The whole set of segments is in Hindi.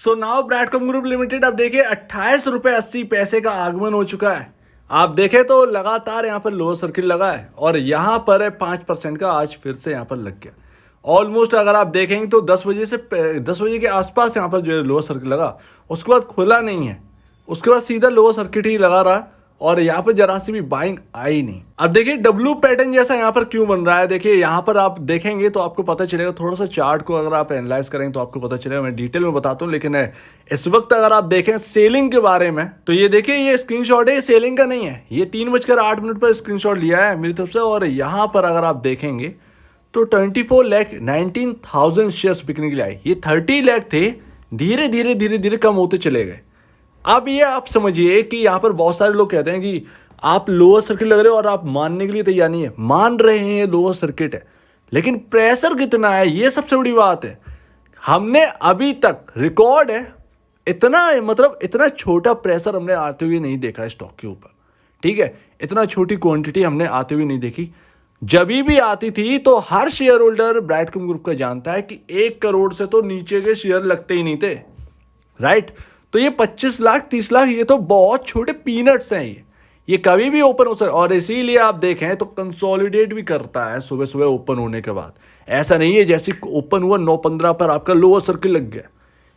सो नाउ ब्रैडकॉम ग्रुप लिमिटेड अब देखिए 28 रुपये 80 पैसे का आगमन हो चुका है। आप देखें तो लगातार यहाँ पर लोअर सर्किट लगा है और यहाँ पर 5% का आज फिर से यहाँ पर लग गया। ऑलमोस्ट अगर आप देखेंगे तो 10 बजे के आसपास यहाँ पर जो है लोअर सर्किट लगा, उसके बाद खुला नहीं है, उसके बाद सीधा लोअर सर्किट ही लगा रहा और यहाँ पर जरा सी भी बाइंग आई नहीं। अब देखिए डब्लू पैटर्न जैसा यहाँ पर क्यों बन रहा है। देखिए यहाँ पर आप देखेंगे तो आपको पता चलेगा, थोड़ा सा चार्ट को अगर आप एनालाइज करेंगे तो आपको पता चलेगा। मैं डिटेल में बताता हूँ, लेकिन इस वक्त अगर आप देखें सेलिंग के बारे में तो ये देखिए ये स्क्रीनशॉट है, ये सेलिंग का नहीं है। ये 3:08 पर स्क्रीनशॉट लिया है मेरी तरफ से और यहाँ पर अगर आप देखेंगे तो 24,19,000 शेयर्स बिकने के लिए आए। ये 30 लाख थे, धीरे धीरे धीरे धीरे कम होते चले गए। अब ये आप समझिए कि यहाँ पर बहुत सारे लोग कहते हैं कि आप लोअर सर्किट लग रहे हो और आप मानने के लिए तैयार नहीं है। मान रहे हैं लोअर सर्किट है, लेकिन प्रेशर कितना है ये सबसे बड़ी बात है। हमने अभी तक रिकॉर्ड है इतना, मतलब इतना छोटा प्रेशर हमने आते हुए नहीं देखा स्टॉक के ऊपर। ठीक है, इतना छोटी क्वांटिटी हमने आते हुए नहीं देखी। जब भी आती थी तो हर शेयर होल्डर ब्रैडकॉम ग्रुप का जानता है कि 1 करोड़ से तो नीचे के शेयर लगते ही नहीं थे, राइट। तो ये 25 लाख 30 लाख ये तो बहुत छोटे पीनट्स हैं। ये कभी भी ओपन हो सकता है और इसीलिए आप देखें तो कंसोलिडेट भी करता है सुबह सुबह ओपन होने के बाद। ऐसा नहीं है जैसे ओपन हुआ 9:15 पर आपका लोअर सर्किल लग गया,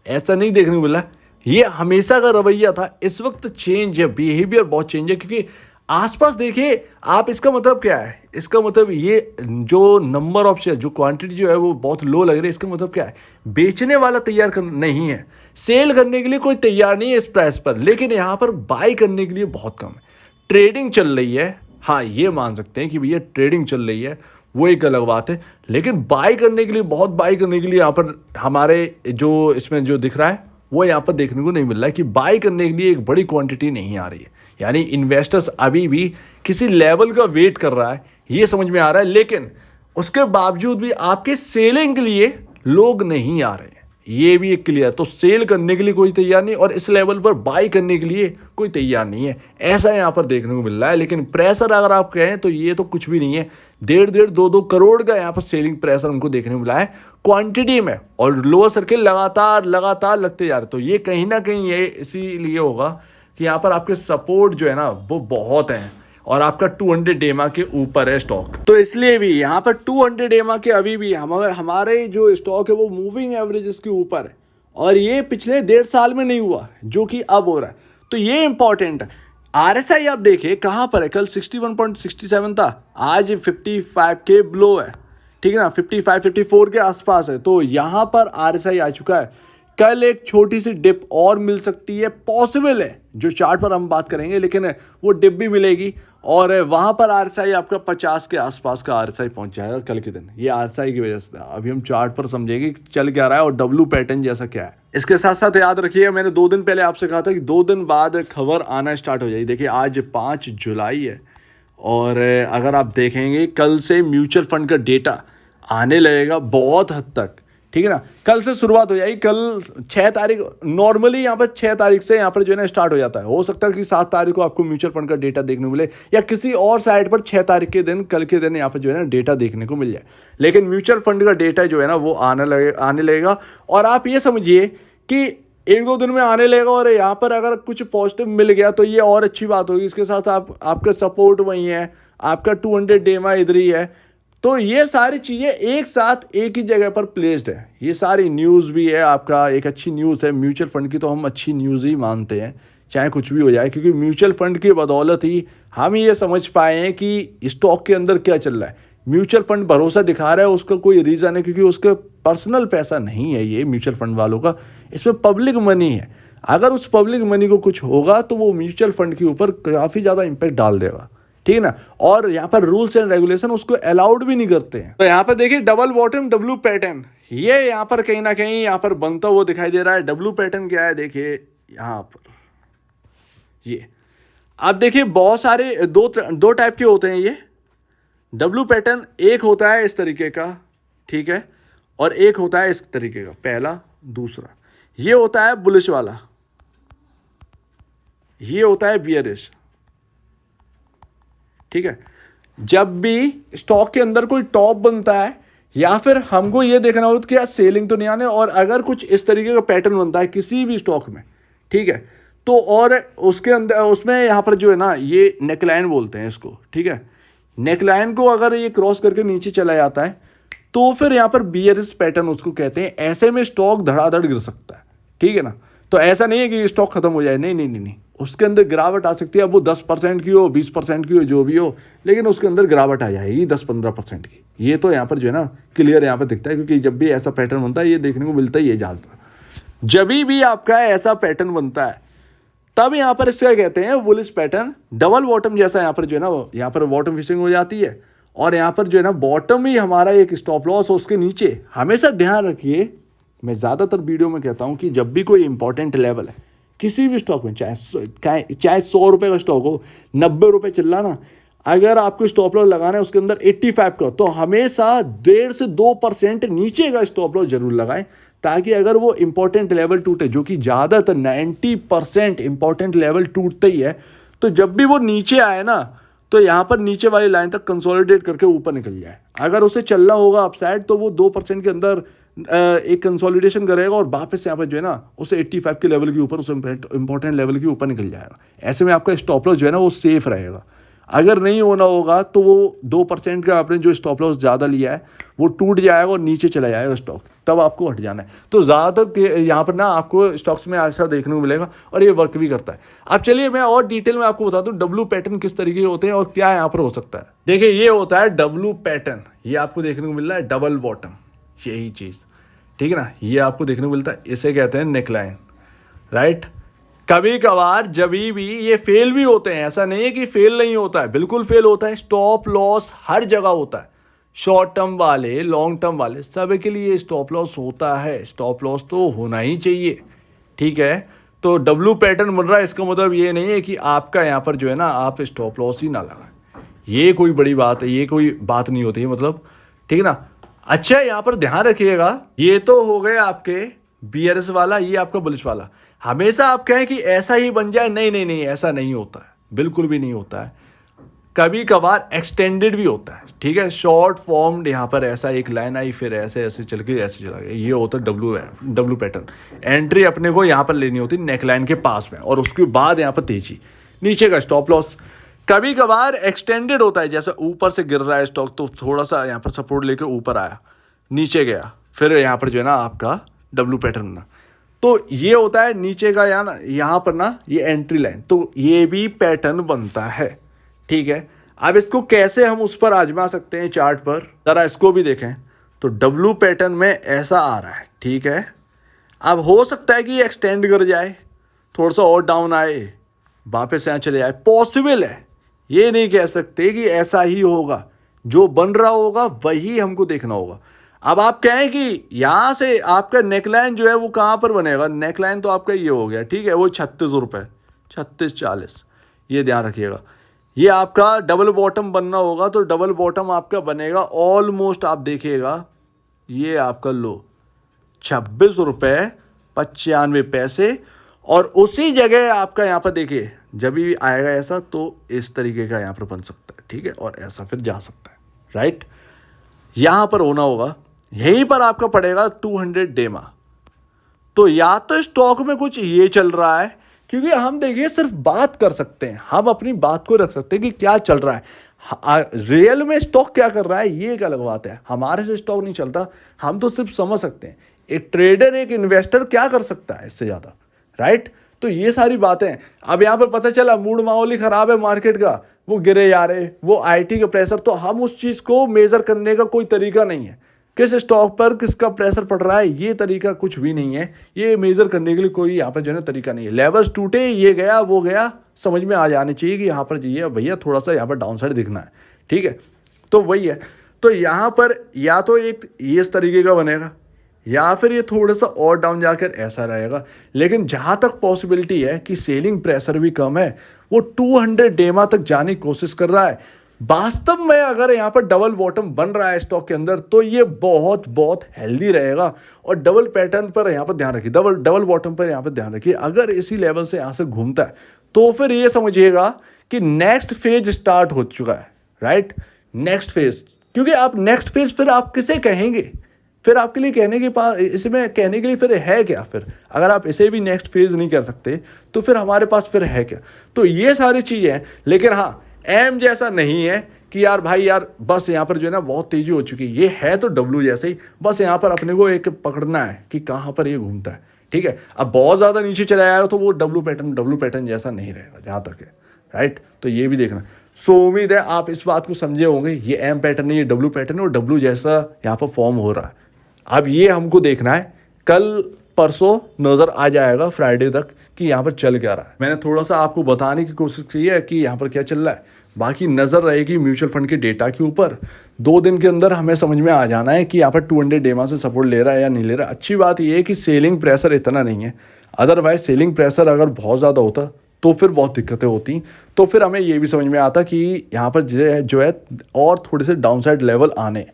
ऐसा नहीं देखने को मिला। ये हमेशा का रवैया था, इस वक्त चेंज है, बिहेवियर बहुत चेंज है। क्योंकि आसपास देखिए आप, इसका मतलब क्या है, इसका मतलब ये जो नंबर ऑफ शेयर, जो क्वांटिटी जो है वो बहुत लो लग रही है। इसका मतलब क्या है, बेचने वाला तैयार कर नहीं है, सेल करने के लिए कोई तैयार नहीं है इस प्राइस पर, लेकिन यहाँ पर बाई करने के लिए बहुत कम है। ट्रेडिंग चल रही है, हाँ ये मान सकते हैं कि भैया ट्रेडिंग चल रही है, वो एक अलग बात है। लेकिन बाई करने के लिए, बहुत बाई करने के लिए यहाँ पर हमारे जो इसमें जो दिख रहा है वो यहाँ पर देखने को नहीं मिल रहा है कि बाई करने के लिए एक बड़ी क्वांटिटी नहीं आ रही है। यानी इन्वेस्टर्स अभी भी किसी लेवल का वेट कर रहा है, ये समझ में आ रहा है। लेकिन उसके बावजूद भी आपके सेलिंग के लिए लोग नहीं आ रहे हैं, ये भी एक क्लियर। तो सेल करने के लिए कोई तैयार नहीं और इस लेवल पर बाई करने के लिए कोई तैयार नहीं है, ऐसा यहाँ पर देखने को मिल रहा है। लेकिन प्रेशर अगर आप कहें तो ये तो कुछ भी नहीं है। 1.5 2 करोड़ का यहाँ पर सेलिंग प्रेशर हमको देखने को मिला है क्वांटिटी में, और लोअर सर्किल लगातार लगातार लगते जा रहे। तो ये कहीं ना कहीं ये इसीलिए होगा कि यहाँ पर आपके सपोर्ट जो है ना वो बहुत हैं और आपका 200 EMA के ऊपर है स्टॉक। तो इसलिए भी यहाँ पर 200 EMA के अभी भी हमारे जो स्टॉक है वो मूविंग एवरेजेस के ऊपर है और ये पिछले 1.5 साल में नहीं हुआ जो कि अब हो रहा है। तो ये इंपॉर्टेंट है। RSI आप देखिए कहाँ पर है, कल 61.67 था, आज 55 के बिलो है। ठीक है ना, 55 54 के आसपास है। तो यहाँ पर RSI आ चुका है। कल एक छोटी सी डिप और मिल सकती है, पॉसिबल है, जो चार्ट पर हम बात करेंगे, लेकिन वो डिप भी मिलेगी और वहां पर RSI आपका 50 के आसपास का RSI पहुंच जाएगा कल के दिन। ये RSI की वजह से अभी हम चार्ट पर समझेंगे चल क्या रहा है और डब्ल्यू पैटर्न जैसा क्या है। इसके साथ साथ याद रखिए, मैंने 2 दिन पहले आपसे कहा था कि 2 दिन बाद खबर आना स्टार्ट हो जाएगी। देखिए आज 5 जुलाई है और अगर आप देखेंगे कल से म्यूचुअल फंड का डेटा आने लगेगा बहुत हद तक। ठीक है ना, कल से शुरुआत हो जाएगी। कल 6 तारीख, नॉर्मली यहाँ पर 6 तारीख से यहाँ पर जो है ना स्टार्ट हो जाता है। हो सकता है कि 7 तारीख को आपको म्यूचुअल फंड का डेटा देखने को मिले या किसी और साइट पर 6 तारीख के दिन, कल के दिन यहाँ पर जो है ना डेटा देखने को मिल जाए। लेकिन म्यूचुअल फंड का डेटा जो है ना वो आने लगेगा और आप ये समझिए कि 1-2 दिन में आने लगेगा और यहाँ पर अगर कुछ पॉजिटिव मिल गया तो ये और अच्छी बात होगी। इसके साथ आपका सपोर्ट वहीं है, आपका 200 EMA इधर ही है। तो ये सारी चीज़ें एक साथ एक ही जगह पर प्लेस्ड है। ये सारी न्यूज़ भी है, आपका एक अच्छी न्यूज़ है म्यूचुअल फंड की, तो हम अच्छी न्यूज़ ही मानते हैं चाहे कुछ भी हो जाए, क्योंकि म्यूचुअल फंड की बदौलत ही हम ये समझ पाए हैं कि स्टॉक के अंदर क्या चल रहा है। म्यूचुअल फंड भरोसा दिखा रहा है, उसका कोई रीज़न है, क्योंकि उसका पर्सनल पैसा नहीं है ये म्यूचुअल फंड वालों का, इसमें पब्लिक मनी है। अगर उस पब्लिक मनी को कुछ होगा तो वो म्यूचुअल फंड के ऊपर काफ़ी ज़्यादा इम्पैक्ट डाल देगा। ठीक है ना, और यहाँ पर रूल्स एंड रेगुलेशन उसको अलाउड भी नहीं करते हैं। तो यहाँ पर देखिए डबल बॉटम डब्ल्यू पैटर्न, ये यहाँ पर कहीं ना कहीं यहाँ पर बनता हुआ दिखाई दे रहा है। डब्ल्यू पैटर्न क्या है, देखिए यहाँ पर ये आप देखिए बहुत सारे दो टाइप के होते हैं ये डब्ल्यू पैटर्न। एक होता है इस तरीके का, ठीक है, और एक होता है इस तरीके का, पहला दूसरा। ये होता है बुलिश वाला, ये होता है बियरिश। ठीक है, जब भी स्टॉक के अंदर कोई टॉप बनता है या फिर हमको ये देखना होगा कि यार सेलिंग तो नहीं आने, और अगर कुछ इस तरीके का पैटर्न बनता है किसी भी स्टॉक में, ठीक है, तो और उसके अंदर उसमें यहाँ पर जो है ना ये नेकलाइन बोलते हैं इसको, ठीक है, नेकलाइन को अगर ये क्रॉस करके नीचे चला जाता है तो फिर यहाँ पर बियरिश पैटर्न उसको कहते हैं। ऐसे में स्टॉक धड़ाधड़ गिर सकता है, ठीक है ना। तो ऐसा नहीं है कि स्टॉक खत्म हो जाए, नहीं नहीं नहीं नहीं, उसके अंदर गिरावट आ सकती है। अब वो 10% की हो, 20% की हो, जो भी हो, लेकिन उसके अंदर गिरावट आ जाएगी 10-15% की। ये तो यहाँ पर जो है ना क्लियर यहाँ पर दिखता है, क्योंकि जब भी ऐसा पैटर्न बनता है ये देखने को मिलता ही है ज़्यादातर। जब भी आपका ऐसा पैटर्न बनता है तब यहाँ पर इसका कहते हैं बुलिश पैटर्न। डबल बॉटम जैसा यहाँ पर जो है ना यहाँ पर बॉटम फिशिंग हो जाती है, और यहाँ पर जो है ना बॉटम ही हमारा एक स्टॉप लॉस हो उसके नीचे। हमेशा ध्यान रखिए, मैं ज़्यादातर वीडियो में कहता हूँ कि जब भी कोई इंपॉर्टेंट लेवल है किसी भी स्टॉक में, चाहे 100 रुपये का स्टॉक हो, 90 रुपये चल रहा ना, अगर आपको स्टॉप लॉस लगाना है उसके अंदर 85 का, तो हमेशा 1.5 से 2% नीचे का स्टॉप लॉस जरूर लगाएं, ताकि अगर वो इंपॉर्टेंट लेवल टूटे, जो कि ज़्यादातर 90% इंपॉर्टेंट लेवल टूटता ही है, तो जब भी वो नीचे आए ना तो यहाँ पर नीचे वाली लाइन तक कंसोलिडेट करके ऊपर निकल जाए। अगर उसे चलना होगा अपसाइड तो वो 2% के अंदर एक कंसोलिडेशन करेगा और वापस यहाँ पर जो है ना उसे 85 के लेवल के ऊपर, उस इंपॉर्टेंट लेवल के ऊपर निकल जाएगा। ऐसे में आपका स्टॉप लॉस जो है ना वो सेफ रहेगा। अगर नहीं होना होगा तो वो 2% का आपने जो स्टॉप लॉस ज़्यादा लिया है वो टूट जाएगा और नीचे चला जाएगा स्टॉक, तब आपको हट जाना है। तो ज़्यादातर यहाँ पर ना आपको स्टॉक्स में ऐसा देखने को मिलेगा, और ये वर्क भी करता है। अब चलिए मैं और डिटेल में आपको बता दूँ डब्लू पैटर्न किस तरीके के होते हैं और क्या यहाँ पर हो सकता है। देखिए ये होता है डब्लू पैटर्न, ये आपको देखने को मिल रहा है डबल बॉटम, यही चीज़, ठीक है ना, ये आपको देखने को मिलता है, इसे कहते हैं नेकलाइन, राइट। कभी कभार जब भी ये फेल भी होते हैं, ऐसा नहीं है कि फेल नहीं होता है, बिल्कुल फेल होता है। स्टॉप लॉस हर जगह होता है, शॉर्ट टर्म वाले, लॉन्ग टर्म वाले, सब के लिए स्टॉप लॉस होता है। स्टॉप लॉस तो होना ही चाहिए, ठीक है। तो डब्लू पैटर्न बन रहा है, इसका मतलब ये नहीं है कि आपका यहाँ पर जो है ना आप स्टॉप लॉस ही ना लगाएं, ये कोई बड़ी बात है, ये कोई बात नहीं होती है, मतलब, ठीक है ना। अच्छा यहाँ पर ध्यान रखिएगा, ये तो हो गए आपके बियर्स वाला, ये आपका बुलिश वाला। हमेशा आप कहें कि ऐसा ही बन जाए, नहीं नहीं नहीं, ऐसा नहीं होता है, बिल्कुल भी नहीं होता है। कभी कभार एक्सटेंडेड भी होता है, ठीक है, शॉर्ट फॉर्म्ड, यहाँ पर ऐसा एक लाइन आई फिर ऐसे ऐसे चल के ऐसे चला गया, ये होता है डब्लू पैटर्न। एंट्री अपने को यहाँ पर लेनी होती है नेकलाइन के पास में, और उसके बाद यहाँ पर तेजी, नीचे का स्टॉप लॉस। कभी कभार एक्सटेंडेड होता है, जैसे ऊपर से गिर रहा है स्टॉक तो थोड़ा सा यहाँ पर सपोर्ट लेके ऊपर आया, नीचे गया, फिर यहाँ पर जो है ना आपका डब्लू पैटर्न ना, तो ये होता है नीचे का यहाँ पर ना ये एंट्री लाइन, तो ये भी पैटर्न बनता है, ठीक है। अब इसको कैसे हम उस पर आजमा सकते हैं चार्ट पर, जरा इसको भी देखें। तो डब्लू पैटर्न में ऐसा आ रहा है, ठीक है। अब हो सकता है कि एक्सटेंड कर जाए, थोड़ा सा और डाउन आए, वापस यहाँ चले जाए, पॉसिबल है, ये नहीं कह सकते कि ऐसा ही होगा। जो बन रहा होगा वही हमको देखना होगा। अब आप कहें कि यहाँ से आपका नेकलाइन जो है वो कहाँ पर बनेगा, नेकलाइन तो आपका ये हो गया, ठीक है, वो 36 रुपये, 36-40, ये ध्यान रखिएगा। ये आपका डबल बॉटम बनना होगा, तो डबल बॉटम आपका बनेगा ऑलमोस्ट, आप देखिएगा ये आपका लो 26 रुपये 95 पैसे, और उसी जगह आपका यहाँ पर देखिए जब भी आएगा ऐसा तो इस तरीके का यहाँ पर बन सकता है, ठीक है, और ऐसा फिर जा सकता है, राइट। यहाँ पर होना होगा, यहीं पर आपका पड़ेगा 200 डेमा। तो या तो स्टॉक में कुछ ये चल रहा है, क्योंकि हम देखिए सिर्फ बात कर सकते हैं, हम अपनी बात को रख सकते हैं कि क्या चल रहा है, रियल में स्टॉक क्या कर रहा है ये एक अलग बात है। हमारे से स्टॉक नहीं चलता, हम तो सिर्फ समझ सकते हैं एक ट्रेडर, एक इन्वेस्टर क्या कर सकता है इससे ज़्यादा, राइट। तो ये सारी बातें, अब यहाँ पर पता चला मूड माहौल ही खराब है मार्केट का, वो गिरे जा रहे, वो आईटी का प्रेशर, तो हम उस चीज़ को मेज़र करने का कोई तरीका नहीं है, किस स्टॉक पर किसका प्रेशर पड़ रहा है, ये तरीका कुछ भी नहीं है, ये मेज़र करने के लिए कोई यहाँ पर जो है तरीका नहीं है। लेवल्स टूटे, ये गया वो गया, समझ में आ जाने चाहिए कि यहाँ पर जाइए भैया थोड़ा सा यहाँ पर डाउन साइड दिखना है, ठीक है। तो वही है, तो यहाँ पर या तो एक ये इस तरीके का बनेगा, या फिर ये थोड़ा सा और डाउन जाकर ऐसा रहेगा। लेकिन जहाँ तक पॉसिबिलिटी है कि सेलिंग प्रेशर भी कम है, वो 200 डेमा तक जाने की कोशिश कर रहा है। वास्तव में अगर यहाँ पर डबल बॉटम बन रहा है स्टॉक के अंदर तो ये बहुत बहुत हेल्दी रहेगा। और डबल पैटर्न पर यहाँ पर ध्यान रखिए, डबल बॉटम पर यहाँ पर ध्यान रखिए, अगर इसी लेवल से यहाँ से घूमता है तो फिर ये समझिएगा कि नेक्स्ट फेज स्टार्ट हो चुका है, राइट। नेक्स्ट फेज क्योंकि आप नेक्स्ट फेज फिर आप किसे कहेंगे, फिर आपके लिए कहने के पास, इसमें कहने के लिए फिर है क्या? फिर अगर आप इसे भी नेक्स्ट फेज नहीं कर सकते तो फिर हमारे पास फिर है क्या? तो ये सारी चीज़ें हैं। लेकिन हाँ, एम जैसा नहीं है कि यार भाई यार बस यहाँ पर जो है ना बहुत तेज़ी हो चुकी है, ये है तो डब्लू जैसे ही, बस यहाँ पर अपने को एक पकड़ना है कि कहाँ पर ये घूमता है, ठीक है। अब बहुत ज़्यादा नीचे चला जाएगा तो वो डब्लू पैटर्न जैसा नहीं रहेगा जहाँ तक है, राइट। तो ये भी देखना। सो उम्मीद है आप इस बात को समझे होंगे, ये एम पैटर्न है, ये डब्लू पैटर्न है और डब्लू जैसा यहाँ पर फॉर्म हो रहा है। अब ये हमको देखना है, कल परसों नज़र आ जाएगा फ्राइडे तक कि यहाँ पर चल क्या रहा है। मैंने थोड़ा सा आपको बताने की कोशिश की है कि यहाँ पर क्या चल रहा है, बाकी नज़र रहेगी म्यूचुअल फंड के डेटा के ऊपर। 2 दिन के अंदर हमें समझ में आ जाना है कि यहाँ पर 200 डेमा से सपोर्ट ले रहा है या नहीं ले रहा है। अच्छी बात ये है कि सेलिंग प्रेशर इतना नहीं है, अदरवाइज सेलिंग प्रेशर अगर बहुत ज़्यादा होता तो फिर बहुत दिक्कतें होती। तो फिर हमें ये भी समझ में आता कि यहाँ पर जो है और थोड़े से डाउनसाइड लेवल आने,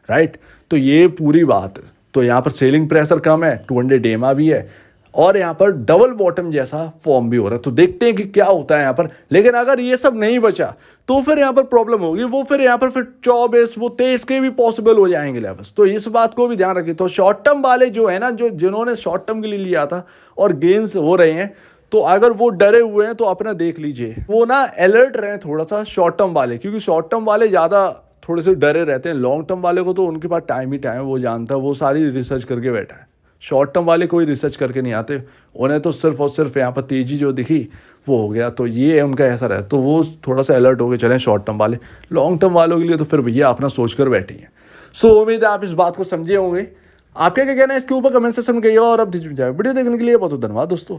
राइट। तो ये पूरी बात है। तो यहाँ पर सेलिंग प्रेशर कम है, 200 डेमा भी है और यहाँ पर डबल बॉटम जैसा फॉर्म भी हो रहा है। तो देखते हैं कि क्या होता है यहाँ पर। लेकिन अगर ये सब नहीं बचा तो फिर यहाँ पर प्रॉब्लम होगी, वो फिर यहाँ पर फिर 24 वो 23 के भी पॉसिबल हो जाएंगे लेवल्स। तो इस बात को भी ध्यान रखिए। तो शॉर्ट टर्म वाले जो है ना, जो जिन्होंने शॉर्ट टर्म के लिए लिया था और गेन्स हो रहे हैं, तो अगर वो डरे हुए हैं तो अपना देख लीजिए, वो ना अलर्ट रहे थोड़ा सा शॉर्ट टर्म वाले, क्योंकि शॉर्ट टर्म वाले ज़्यादा थोड़े से डरे रहते हैं। लॉन्ग टर्म वाले को तो उनके पास टाइम ही टाइम है, वो जानता है, वो सारी रिसर्च करके बैठा है। शॉर्ट टर्म वाले कोई रिसर्च करके नहीं आते, उन्हें तो सिर्फ और सिर्फ यहाँ पर तेज़ी जो दिखी वो हो गया। तो ये उनका ऐसा रहा, तो वो थोड़ा सा अलर्ट होकर चलें शॉर्ट टर्म वाले। लॉन्ग टर्म वालों के लिए तो फिर भैया अपना सोच कर बैठे हैं। सो उम्मीद है आप इस बात को समझे होंगे। आपके क्या कहना है इसके ऊपर कमेंट सेक्शन में कहिएगा। और अब वीडियो देखने के लिए बहुत धन्यवाद दोस्तों।